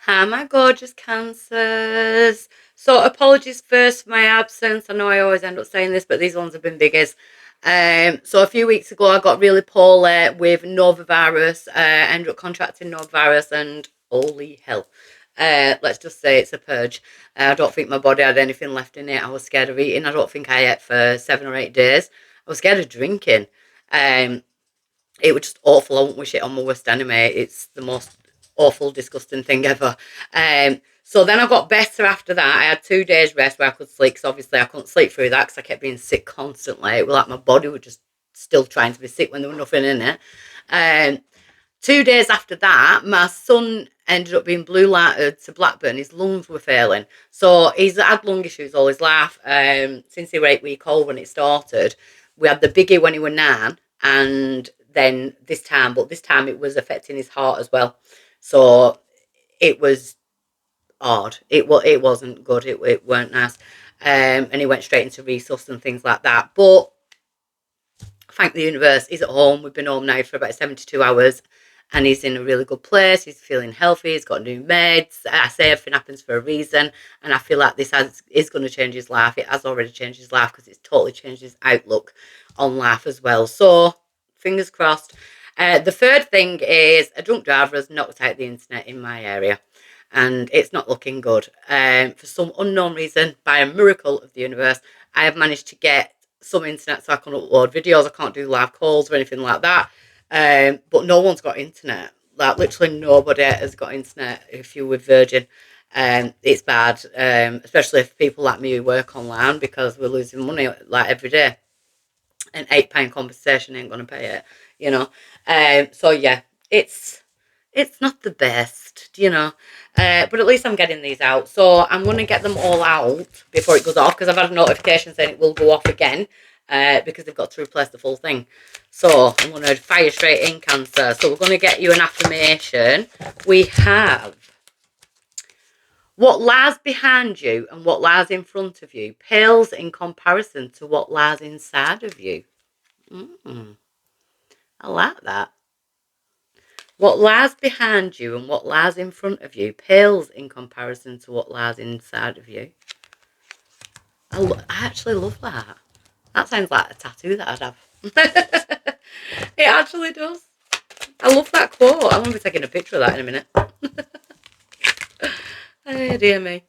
Hi, my gorgeous cancers. So, apologies first for my absence. I know I always end up saying this, but these ones have been biggest. So a few weeks ago, I got really poorly with novavirus. Ended up contracting novavirus, and holy hell, let's just say it's a purge. I don't think my body had anything left in it. I was scared of eating. I don't think I ate for 7 or 8 days. I was scared of drinking. Um, it was just awful. I won't wish it on my worst enemy. It's the most awful, disgusting thing ever. So then I got better after that. I had 2 days rest where I could sleep, because obviously I couldn't sleep through that because I kept being sick constantly. It was like my body was just still trying to be sick when there was nothing in it. Um, 2 days after that, my son ended up being blue lighted to Blackburn. His lungs were failing. So he's had lung issues all his life since he was 8 weeks old when it started. We had the biggie when he was 9, and then this time it was affecting his heart as well. So it was hard. It wasn't good. It weren't nice. And he went straight into resus and things like that. But thank the universe, he's at home. We've been home now for about 72 hours, and he's in a really good place. He's feeling healthy. He's got new meds. I say everything happens for a reason, and I feel like is going to change his life. It has already changed his life, because it's totally changed his outlook on life as well. So fingers crossed. The third thing is a drunk driver has knocked out the internet in my area, and it's not looking good. For some unknown reason, by a miracle of the universe, I have managed to get some internet so I can upload videos. I can't do live calls or anything like that. But no one's got internet. Like, literally nobody has got internet if you're with Virgin. It's bad, especially if people like me who work online, because we're losing money like every day. An £8 compensation ain't gonna pay it, you know. So yeah, it's it's not the best, you know. But at least I'm getting these out. So I'm going to get them all out before it goes off, because I've had a notification saying it will go off again, because they've got to replace the full thing. So I'm going to fire straight in, Cancer. So we're going to get you an affirmation. We have: what lies behind you and what lies in front of you pales in comparison to what lies inside of you. I like that. What lies behind you and what lies in front of you pales in comparison to what lies inside of you. I actually love that. That sounds like a tattoo that I'd have. It actually does. I love that quote. I'm going to be taking a picture of that in a minute. Oh, dear me.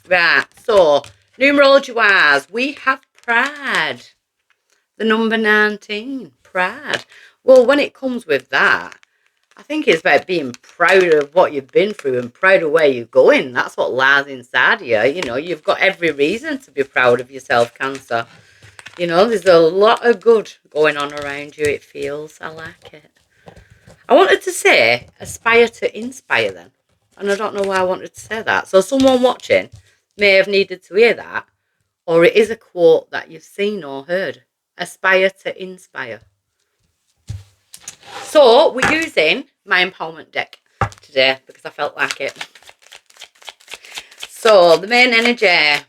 Right, so numerology wise, we have pride. The number 19, pride. Well, when it comes with that, I think it's about being proud of what you've been through and proud of where you're going. That's what lies inside you. You know, you've got every reason to be proud of yourself, Cancer. You know, there's a lot of good going on around you, it feels. I like it. I wanted to say aspire to inspire then. And I don't know why I wanted to say that. So someone watching may have needed to hear that, or it is a quote that you've seen or heard. Aspire to inspire. So we're using my empowerment deck today because I felt like it. So the main energy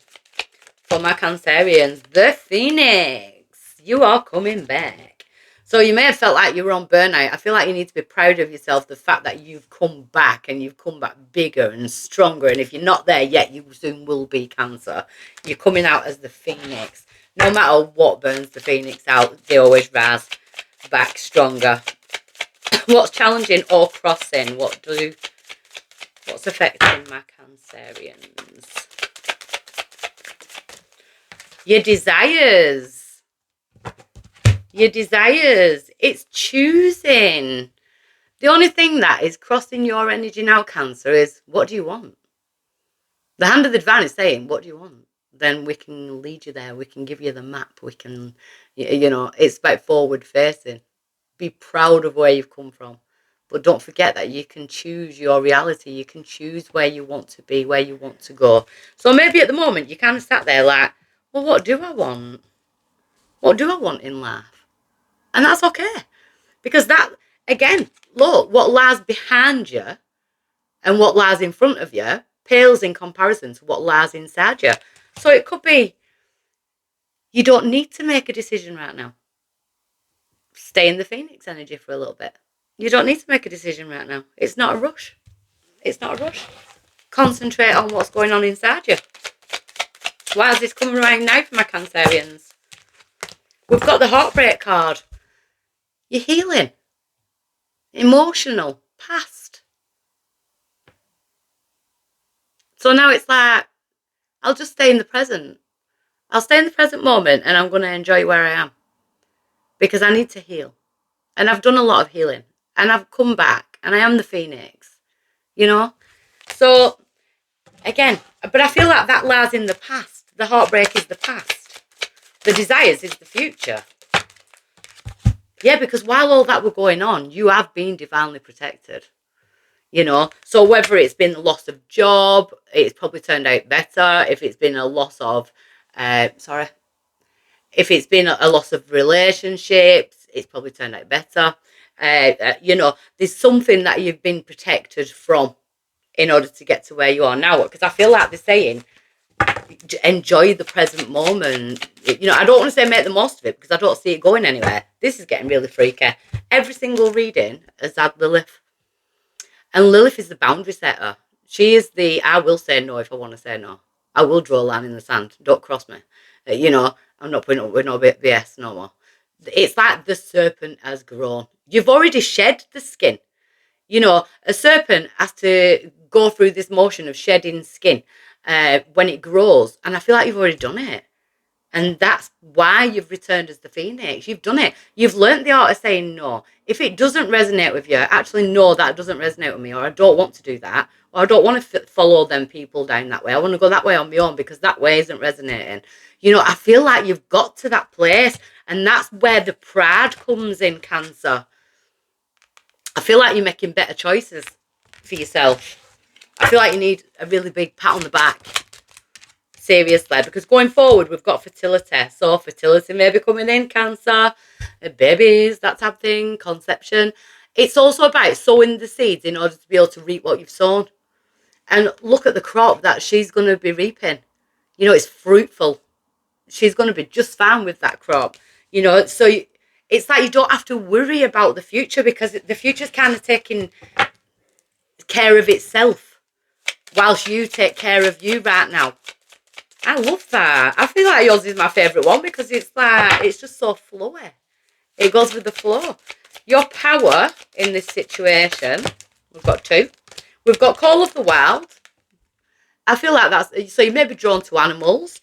for my Cancerians, the Phoenix. You are coming back. So you may have felt like you were on burnout. I feel like you need to be proud of yourself, the fact that you've come back, and you've come back bigger and stronger. And if you're not there yet, you soon will be, Cancer. You're coming out as the Phoenix. No matter what burns the Phoenix out, they always rise back stronger. What's challenging or crossing? What's affecting my Cancerians? Your desires. Your desires. It's choosing. The only thing that is crossing your energy now, Cancer, is what do you want? The hand of the divine is saying, what do you want? Then we can lead you there. We can give you the map. We can, it's about forward facing. Be proud of where you've come from. But don't forget that you can choose your reality. You can choose where you want to be, where you want to go. So maybe at the moment you kind of sat there like, well, what do I want? What do I want in life? And that's okay. Because that, again, look, what lies behind you and what lies in front of you pales in comparison to what lies inside you. So it could be you don't need to make a decision right now. Stay in the Phoenix energy for a little bit. You don't need to make a decision right now. It's not a rush. It's not a rush. concentrate on what's going on inside you. Why is this coming around now for my Cancerians? We've got the heartbreak card. You're healing. Emotional. Past. So now it's like, I'll just stay in the present. I'll stay in the present moment and I'm going to enjoy where I am. Because I need to heal. And I've done a lot of healing. And I've come back. And I am the phoenix. You know? So, again, but I feel like that lies in the past. The heartbreak is the past. The desires is the future. Yeah, because while all that were going on, you have been divinely protected. You know, so whether it's been a loss of job, it's probably turned out better. If it's been a loss of, if it's been a loss of relationships, it's probably turned out better. You know, there's something that you've been protected from in order to get to where you are now. Because I feel like they're saying, enjoy the present moment. You know, I don't want to say make the most of it because I don't see it going anywhere. This is getting really freaky. Every single reading has had Lilith. And Lilith is the boundary setter. She is the, I will say no if I want to say no. I will draw a line in the sand. Don't cross me. You know, I'm not putting up with no BS no more. It's like the serpent has grown. You've already shed the skin. You know, a serpent has to go through this motion of shedding skin when it grows. And I feel like you've already done it. And that's why you've returned as the phoenix. You've done it. You've learnt the art of saying no. If it doesn't resonate with you, actually no, that doesn't resonate with me, or I don't want to do that, or I don't want to follow them people down that way. I want to go that way on my own because that way isn't resonating. You know, I feel like you've got to that place, and that's where the pride comes in, Cancer. I feel like you're making better choices for yourself. I feel like you need a really big pat on the back. Seriously, because going forward we've got fertility, so fertility may be coming in, Cancer, babies, that type of thing, conception. It's also about sowing the seeds in order to be able to reap what you've sown. And look at the crop that she's going to be reaping. You know, it's fruitful. She's going to be just fine with that crop. You know, so it's like you don't have to worry about the future because the future's kind of taking care of itself whilst you take care of you right now. I love that. I feel like yours is my favourite one because it's like, it's just so flowy. It goes with the flow. Your power in this situation, we've got two. We've got Call of the Wild. I feel like that's, so you may be drawn to animals.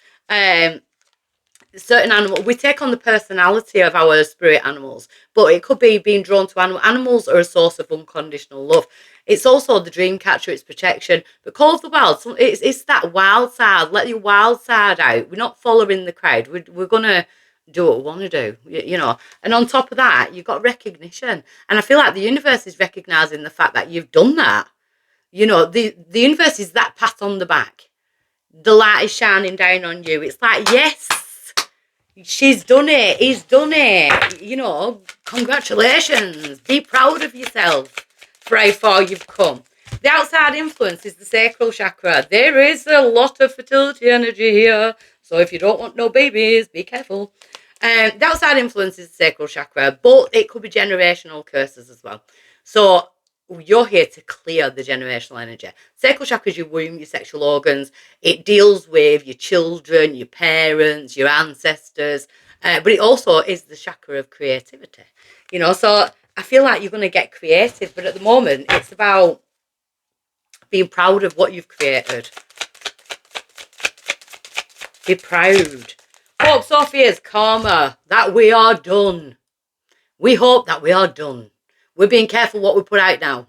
Certain animals, we take on the personality of our spirit animals, but it could be being drawn to animals. Animals are a source of unconditional love. It's also the dream catcher, it's protection. But Call of the Wild, it's that wild side. Let your wild side out. We're not following the crowd. We're going to do what we want to do, you know. And on top of that, you've got recognition. And I feel like the universe is recognising the fact that you've done that. You know, the universe is that pat on the back. The light is shining down on you. It's like, yes. She's done it. He's done it. You know, congratulations. Be proud of yourself for how far you've come. The outside influence is the sacral chakra. There is a lot of fertility energy here. So if you don't want no babies, be careful. The outside influence is the sacral chakra, but it could be generational curses as well. So you're here to clear the generational energy. Sacral chakra is your womb, your sexual organs. It deals with your children, your parents, your ancestors, but it also is the chakra of creativity. You know, so I feel like you're going to get creative, but at the moment it's about being proud of what you've created. Be proud. Hope Sophia's karma, that we are done. We hope that we are done. We're being careful what we put out now.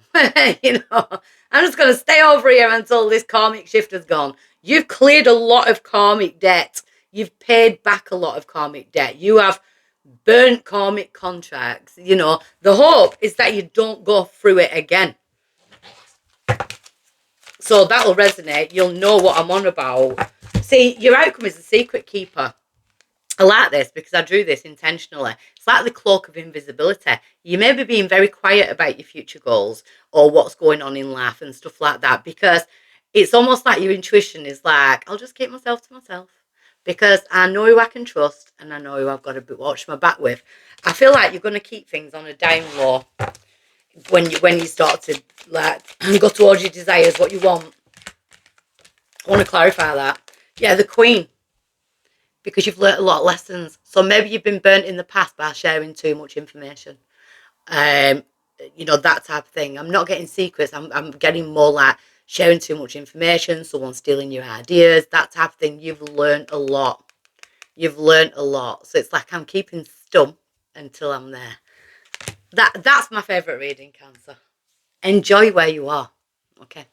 You know, I'm just going to stay over here until this karmic shift has gone. You've cleared a lot of karmic debt. You've paid back a lot of karmic debt. You have burnt karmic contracts. You know, the hope is that you don't go through it again. So that'll resonate. You'll know what I'm on about. See, your outcome is the secret keeper. I like this because I drew this intentionally. It's like the cloak of invisibility. You may be being very quiet about your future goals or what's going on in life and stuff like that because it's almost like your intuition is like, I'll just keep myself to myself because I know who I can trust and I know who I've got to watch my back with. I feel like you're going to keep things on a down low when you start to like go towards your desires, what you want. I want to clarify that. Yeah, the Queen, because you've learnt a lot of lessons. So maybe you've been burnt in the past by sharing too much information. Um, that type of thing. I'm not getting secrets. I'm getting more like sharing too much information, someone stealing your ideas, that type of thing. You've learned a lot. You've learned a lot. So it's like I'm keeping stum until I'm there. That's my favourite reading, Cancer. Enjoy where you are. Okay.